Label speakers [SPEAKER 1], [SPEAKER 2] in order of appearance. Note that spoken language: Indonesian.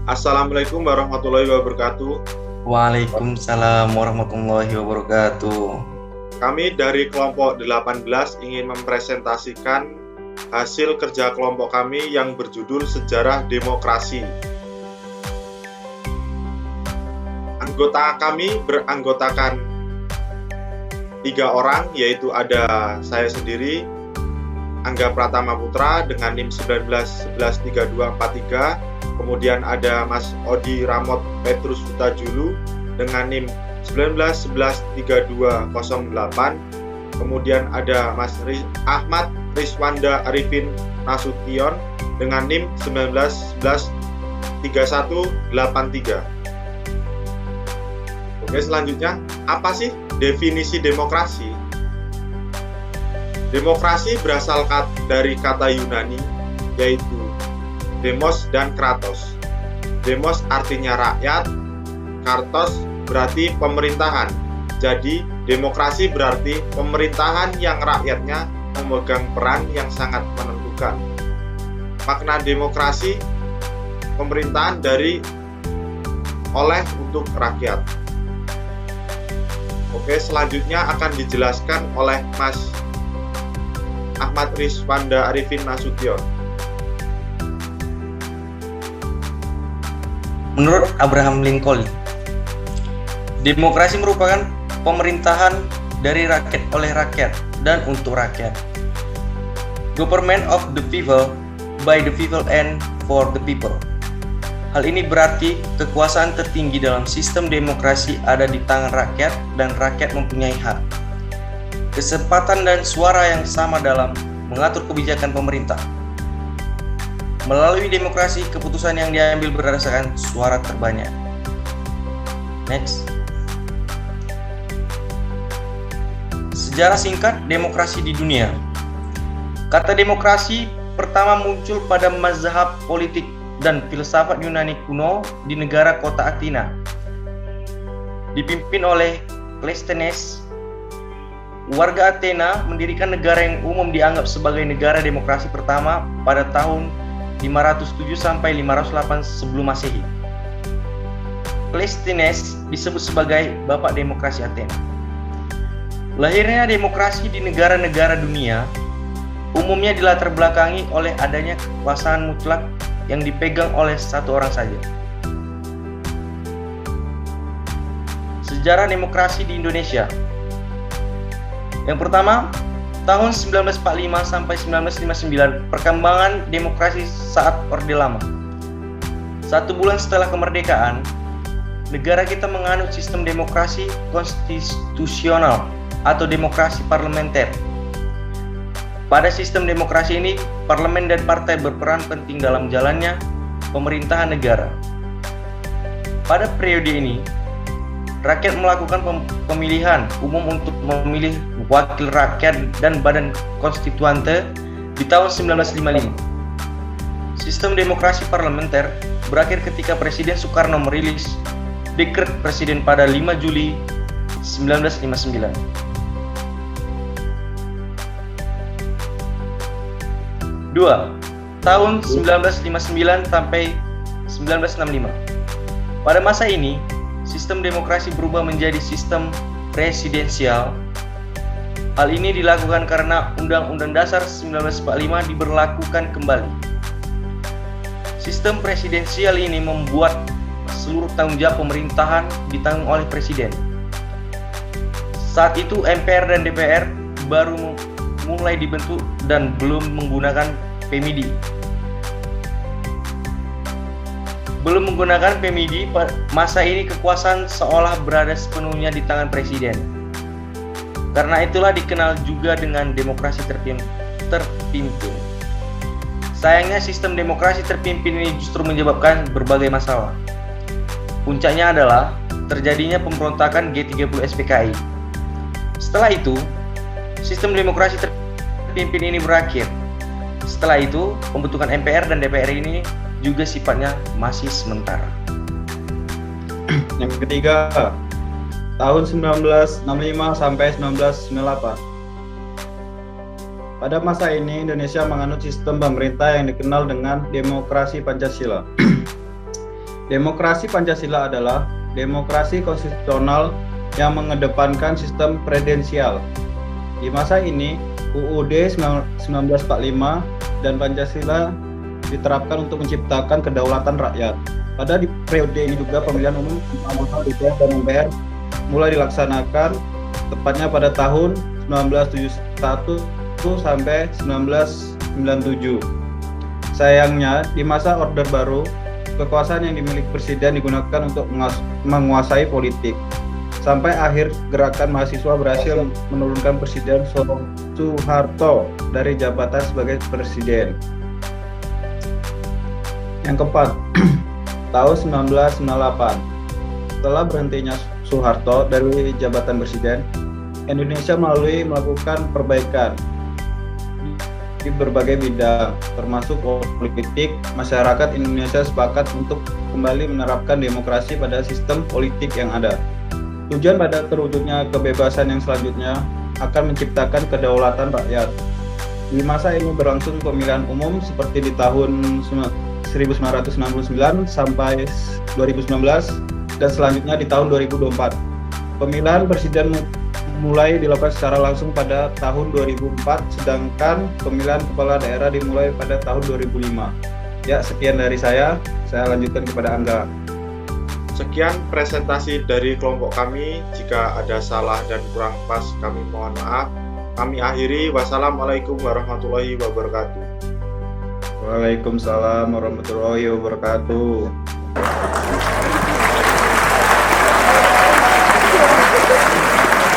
[SPEAKER 1] Assalamualaikum warahmatullahi wabarakatuh.
[SPEAKER 2] Waalaikumsalam warahmatullahi wabarakatuh.
[SPEAKER 1] Kami dari kelompok 18 ingin mempresentasikan hasil kerja kelompok kami yang berjudul Sejarah Demokrasi. Anggota kami beranggotakan 3 orang, yaitu ada saya sendiri, Angga Pratama Putra dengan NIM 19113243, kemudian ada Mas Odi Ramot Petrus Hutajulu dengan NIM 19113208, kemudian ada Mas Ahmad Riswanda Arifin Nasution dengan NIM 19113183. Oke, selanjutnya, apa sih definisi demokrasi? Demokrasi berasal dari kata Yunani, yaitu demos dan kratos. Demos artinya rakyat, kartos berarti pemerintahan. Jadi, demokrasi berarti pemerintahan yang rakyatnya memegang peran yang sangat menentukan. Makna demokrasi, pemerintahan oleh untuk rakyat. Oke, selanjutnya akan dijelaskan oleh Mas Ahmad Riswanda Arifin Nasution.
[SPEAKER 2] Menurut Abraham Lincoln, demokrasi merupakan pemerintahan dari rakyat oleh rakyat dan untuk rakyat. Government of the people, by the people and for the people. Hal ini berarti kekuasaan tertinggi dalam sistem demokrasi ada di tangan rakyat dan rakyat mempunyai hak, kesempatan dan suara yang sama dalam mengatur kebijakan pemerintah. Melalui demokrasi, keputusan yang diambil berdasarkan suara terbanyak. Next. Sejarah singkat demokrasi di dunia. Kata demokrasi pertama muncul pada mazhab politik dan filsafat Yunani kuno di negara kota Athena. Dipimpin oleh Cleisthenes, warga Athena mendirikan negara yang umum dianggap sebagai negara demokrasi pertama pada tahun 507 sampai 508 sebelum Masehi. Cleisthenes disebut sebagai Bapak Demokrasi Athena. Lahirnya demokrasi di negara-negara dunia umumnya dilatar belakangi oleh adanya kekuasaan mutlak yang dipegang oleh satu orang saja. Sejarah demokrasi di Indonesia. Yang pertama, tahun 1945 sampai 1959, perkembangan demokrasi saat Orde Lama. 1 bulan setelah kemerdekaan, negara kita menganut sistem demokrasi konstitusional atau demokrasi parlementer. Pada sistem demokrasi ini, parlemen dan partai berperan penting dalam jalannya pemerintahan negara. Pada periode ini, rakyat melakukan pemilihan umum untuk memilih wakil rakyat dan badan konstituante di tahun 1955. Sistem demokrasi parlementer berakhir ketika Presiden Soekarno merilis dekret Presiden pada 5 Juli 1959. Dua, tahun 1959 sampai 1965. Pada masa ini, sistem demokrasi berubah menjadi sistem presidensial. Hal ini dilakukan karena Undang-Undang Dasar 1945 diberlakukan kembali. Sistem presidensial ini membuat seluruh tanggung jawab pemerintahan ditanggung oleh Presiden. Saat itu MPR dan DPR baru mulai dibentuk dan belum menggunakan PMID. Masa ini kekuasaan seolah berada sepenuhnya di tangan Presiden. Karena itulah dikenal juga dengan demokrasi terpimpin. Sayangnya sistem demokrasi terpimpin ini justru menyebabkan berbagai masalah. Puncaknya adalah terjadinya pemberontakan G30 SPKI. Setelah itu, sistem demokrasi terpimpin ini berakhir. Setelah itu, pembentukan MPR dan DPR ini juga sifatnya masih sementara.
[SPEAKER 3] Yang ketiga, tahun 1965 sampai 1998. Pada masa ini, Indonesia menganut sistem pemerintah yang dikenal dengan demokrasi Pancasila. Demokrasi Pancasila adalah demokrasi konstitusional yang mengedepankan sistem presidensial. Di masa ini, UUD 1945 dan Pancasila diterapkan untuk menciptakan kedaulatan rakyat. Pada di periode ini juga pemilihan umum anggota DPR dan MPR mulai dilaksanakan tepatnya pada tahun 1971 sampai 1997. Sayangnya, di masa Orde Baru, kekuasaan yang dimiliki presiden digunakan untuk menguasai politik. Sampai akhir gerakan mahasiswa berhasil menurunkan Presiden Soeharto dari jabatan sebagai presiden. Yang keempat, tahun 1998. Setelah berhentinya Soeharto dari jabatan presiden, Indonesia melakukan perbaikan di berbagai bidang, termasuk politik. Masyarakat Indonesia sepakat untuk kembali menerapkan demokrasi pada sistem politik yang ada. Tujuan pada terwujudnya kebebasan yang selanjutnya akan menciptakan kedaulatan rakyat. Di masa ini berlangsung pemilihan umum seperti di tahun 1969 sampai 2019 dan selanjutnya di tahun 2024. Pemilihan presiden mulai dilakukan secara langsung pada tahun 2004, sedangkan pemilihan kepala daerah dimulai pada tahun 2005. Ya, sekian dari saya lanjutkan kepada Angga.
[SPEAKER 1] Sekian presentasi dari kelompok kami. Jika ada salah dan kurang pas, kami mohon maaf. Kami akhiri. Wassalamualaikum warahmatullahi wabarakatuh.
[SPEAKER 3] Waalaikumsalam warahmatullahi wabarakatuh.